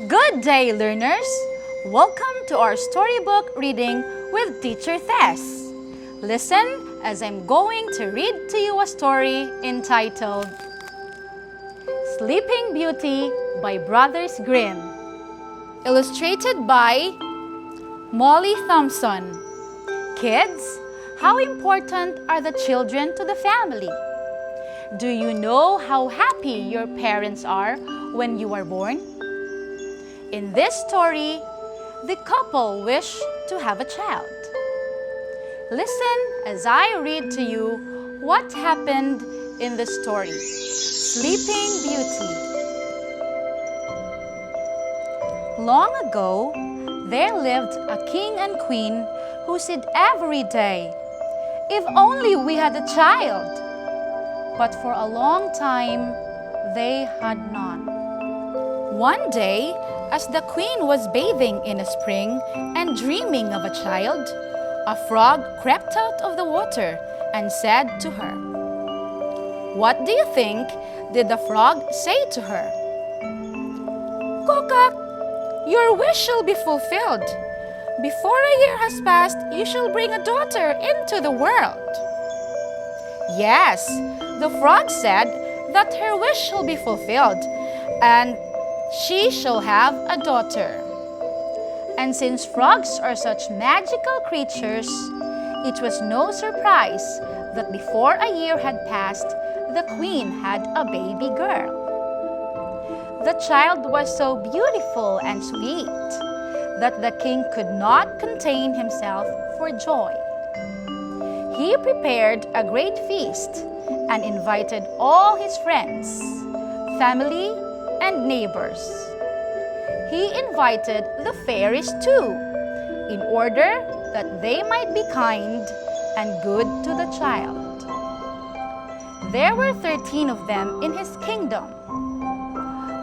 Good day, learners! Welcome to our storybook reading with Teacher Tess. Listen as I'm going to read to you a story entitled Sleeping Beauty by Brothers Grimm. Illustrated by Molly Thompson. Kids, how important are the children to the family? Do you know how happy your parents are when you are born? In this story, the couple wish to have a child. Listen as I read to you what happened in the story, Sleeping Beauty. Long ago, there lived a king and queen who said every day, "If only we had a child." But for a long time, they had none. One day, as the queen was bathing in a spring and dreaming of a child, a frog crept out of the water and said to her, "What do you think did the frog say to her?" "Kokak, your wish shall be fulfilled. Before a year has passed, you shall bring a daughter into the world." Yes, the frog said that her wish shall be fulfilled, and she shall have a daughter. And since frogs are such magical creatures, it was no surprise that before a year had passed, the queen had a baby girl. The child was so beautiful and sweet that the king could not contain himself for joy. He prepared a great feast and invited all his friends, family, and neighbors. He invited the fairies too, in order that they might be kind and good to the child. There were 13 of them in his kingdom.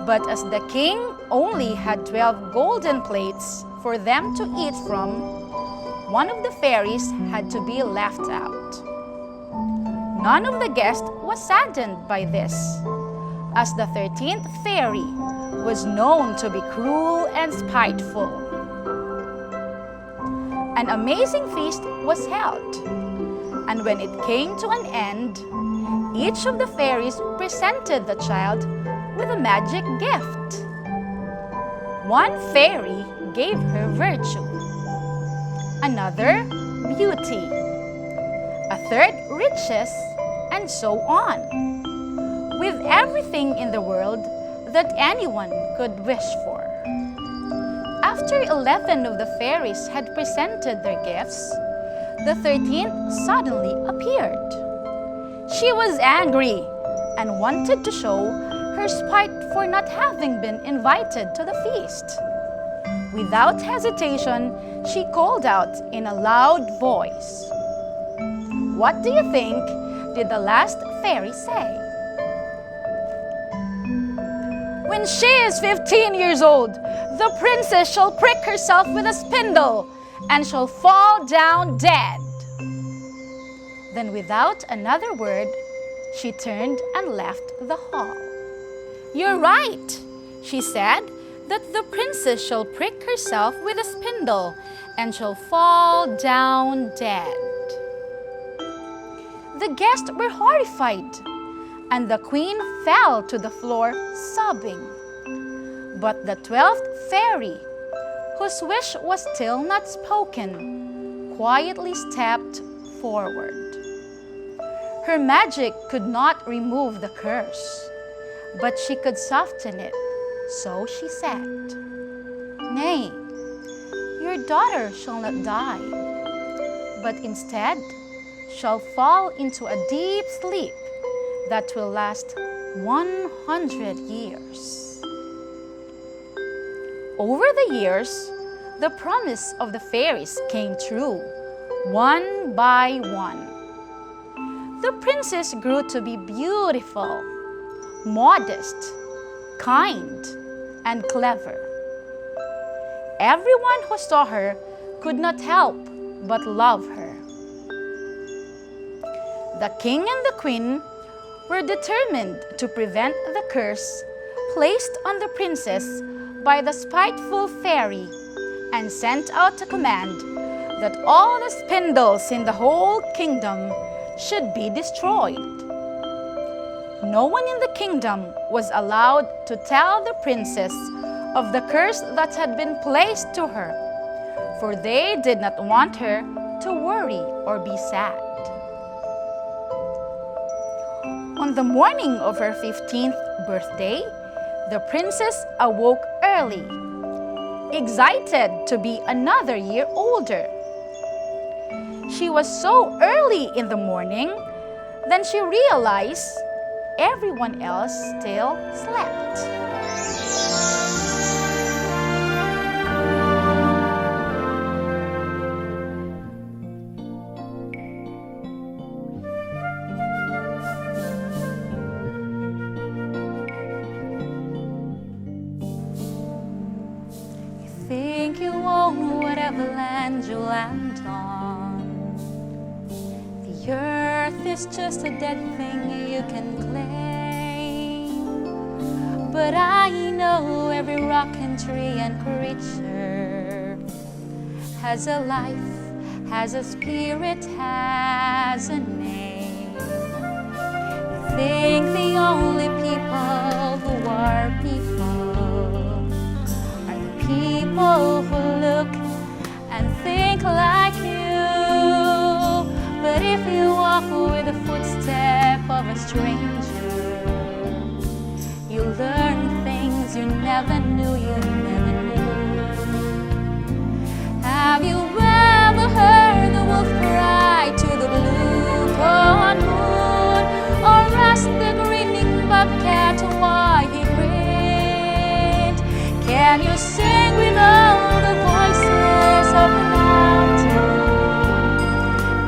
But as the king only had 12 golden plates for them to eat from, one of the fairies had to be left out. None of the guests was saddened by this, as the 13th fairy was known to be cruel and spiteful. An amazing feast was held, and when it came to an end, each of the fairies presented the child with a magic gift. One fairy gave her virtue, another beauty, a third riches, and so on, with everything in the world that anyone could wish for. After 11 of the fairies had presented their gifts, the 13th suddenly appeared. She was angry and wanted to show her spite for not having been invited to the feast. Without hesitation, she called out in a loud voice. What do you think did the last fairy say? "When she is 15 years old, the princess shall prick herself with a spindle and shall fall down dead." Then without another word, she turned and left the hall. "You're right," she said, "that the princess shall prick herself with a spindle and shall fall down dead." The guests were horrified, and the queen fell to the floor sobbing. But the 12th fairy, whose wish was still not spoken, quietly stepped forward. Her magic could not remove the curse, but she could soften it, so she said, "Nay, your daughter shall not die, but instead shall fall into a deep sleep that will last 100 years. Over the years, the promise of the fairies came true, one by one. The princess grew to be beautiful, modest, kind, and clever. Everyone who saw her could not help but love her. The king and the queen were determined to prevent the curse placed on the princess by the spiteful fairy and sent out a command that all the spindles in the whole kingdom should be destroyed. No one in the kingdom was allowed to tell the princess of the curse that had been placed to her, for they did not want her to worry or be sad. On the morning of her 15th birthday, the princess awoke early, excited to be another year older. She was so early in the morning, then she realized everyone else still slept. Think you own whatever land you land on. The earth is just a dead thing you can claim. But I know every rock and tree and creature has a life, has a spirit, has a name. You think the only people who are people who look and think like you. But if you walk with the footstep of a stranger, you learn things you never knew, Have you ever heard the wolf cry to the blue-corn moon, or ask the grinning bobcat why he grinned? Can you sing with all the voices of the mountain?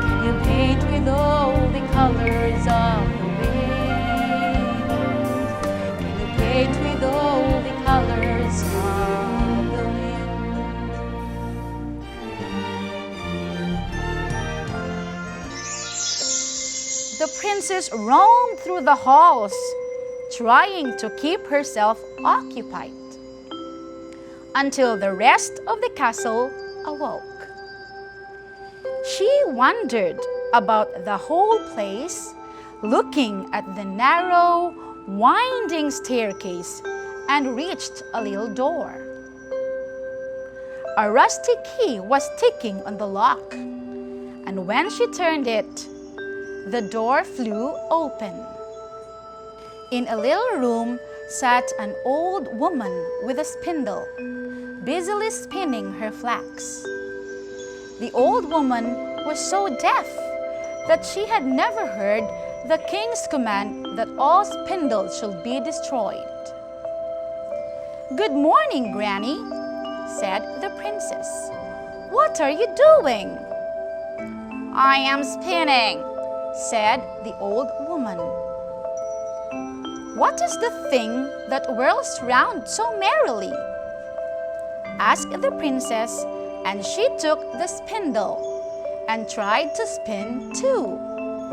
Can you paint with all the colors of the wind? Can you paint with all the colors of the wind? The princess roamed through the halls, trying to keep herself occupied, until the rest of the castle awoke. She wandered about the whole place, looking at the narrow, winding staircase, and reached a little door. A rusty key was ticking on the lock, and when she turned it, the door flew open. In a little room sat an old woman with a spindle, busily spinning her flax. The old woman was so deaf that she had never heard the king's command that all spindles should be destroyed. "Good morning, Granny," said the princess. "What are you doing?" "I am spinning," said the old woman. "What is the thing that whirls round so merrily?" asked the princess, and she took the spindle and tried to spin too.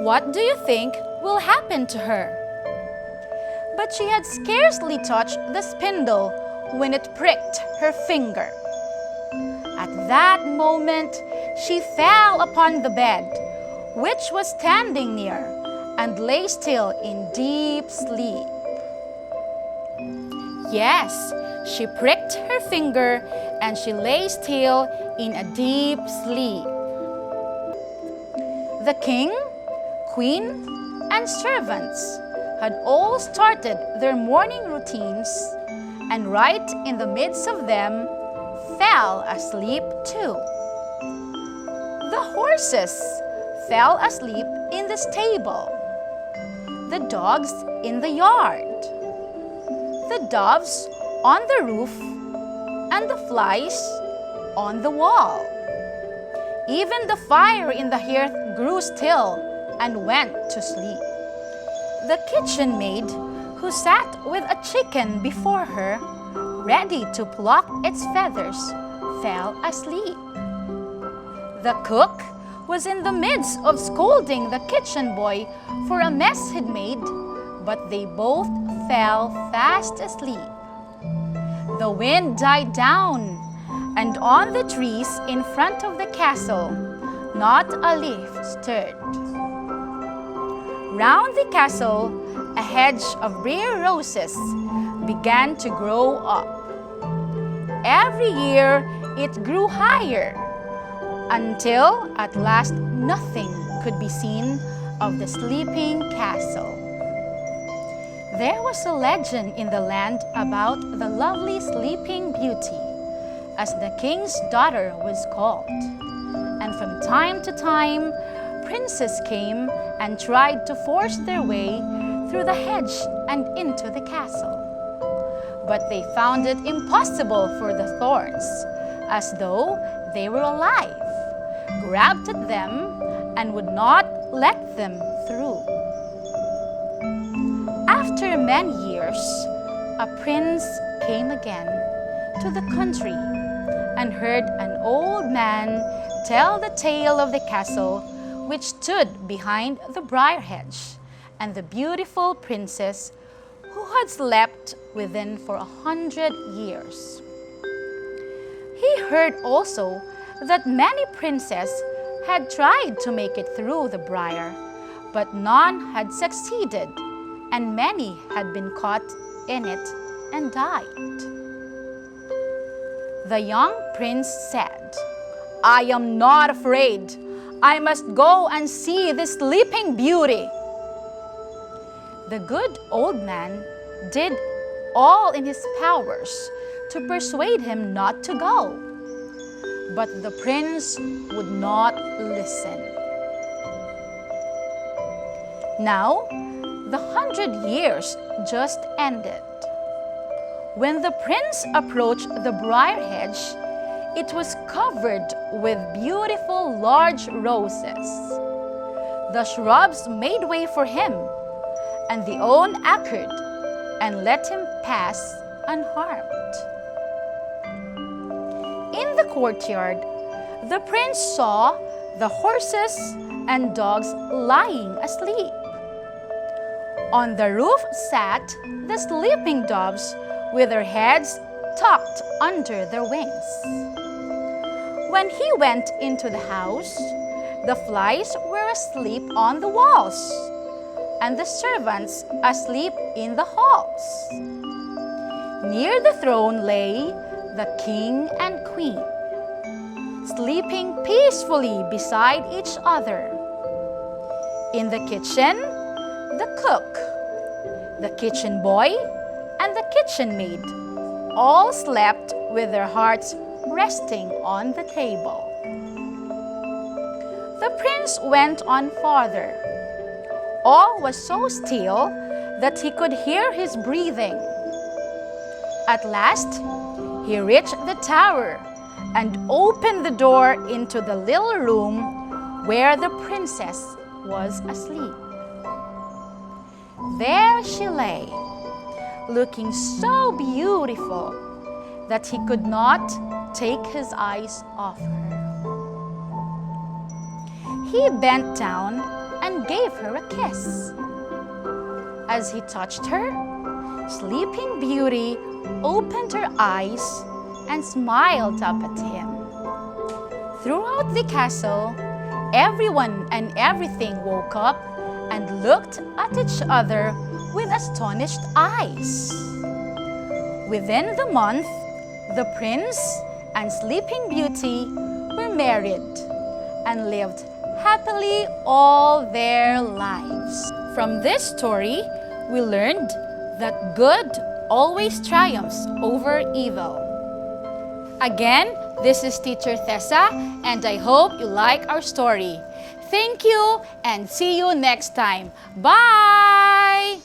What do you think will happen to her? But she had scarcely touched the spindle when it pricked her finger. At that moment, she fell upon the bed, which was standing near, and lay still in deep sleep. Yes, she pricked her finger and she lay still in a deep sleep. The king, queen, and servants had all started their morning routines, and right in the midst of them fell asleep too. The horses fell asleep in the stable, the dogs in the yard, the doves on the roof, and the flies on the wall. Even the fire in the hearth grew still and went to sleep. The kitchen maid, who sat with a chicken before her, ready to pluck its feathers, fell asleep. The cook was in the midst of scolding the kitchen boy for a mess he'd made, but they both fell fast asleep. The wind died down, and on the trees in front of the castle, not a leaf stirred. Round the castle, a hedge of rare roses began to grow up. Every year, it grew higher, until at last nothing could be seen of the sleeping castle. There was a legend in the land about the lovely Sleeping Beauty, as the king's daughter was called. And from time to time, princes came and tried to force their way through the hedge and into the castle. But they found it impossible, for the thorns, as though they were alive, grabbed at them and would not let them through. After many years, a prince came again to the country and heard an old man tell the tale of the castle which stood behind the briar hedge and the beautiful princess who had slept within for 100 years. He heard also that many princes had tried to make it through the briar, but none had succeeded, and many had been caught in it and died. The young prince said, "I am not afraid. I must go and see this Sleeping Beauty." The good old man did all in his powers to persuade him not to go, but the prince would not listen. Now, the 100 years just ended. When the prince approached the briar hedge, it was covered with beautiful large roses. The shrubs made way for him, and the owl acted and let him pass unharmed. In the courtyard, the prince saw the horses and dogs lying asleep. On the roof sat the sleeping doves with their heads tucked under their wings. When he went into the house, the flies were asleep on the walls, and the servants asleep in the halls. Near the throne lay the king and queen, sleeping peacefully beside each other. In the kitchen, the cook, the kitchen boy, and the kitchen maid all slept with their hearts resting on the table. The prince went on farther. All was so still that he could hear his breathing. At last, he reached the tower and opened the door into the little room where the princess was asleep. There she lay, looking so beautiful that he could not take his eyes off her. He bent down and gave her a kiss. As he touched her, Sleeping Beauty opened her eyes and smiled up at him. Throughout the castle, everyone and everything woke up and looked at each other with astonished eyes. Within the month, the prince and Sleeping Beauty were married and lived happily all their lives. From this story, we learned that good always triumphs over evil. Again, this is Teacher Tessa, and I hope you like our story. Thank you, and see you next time. Bye!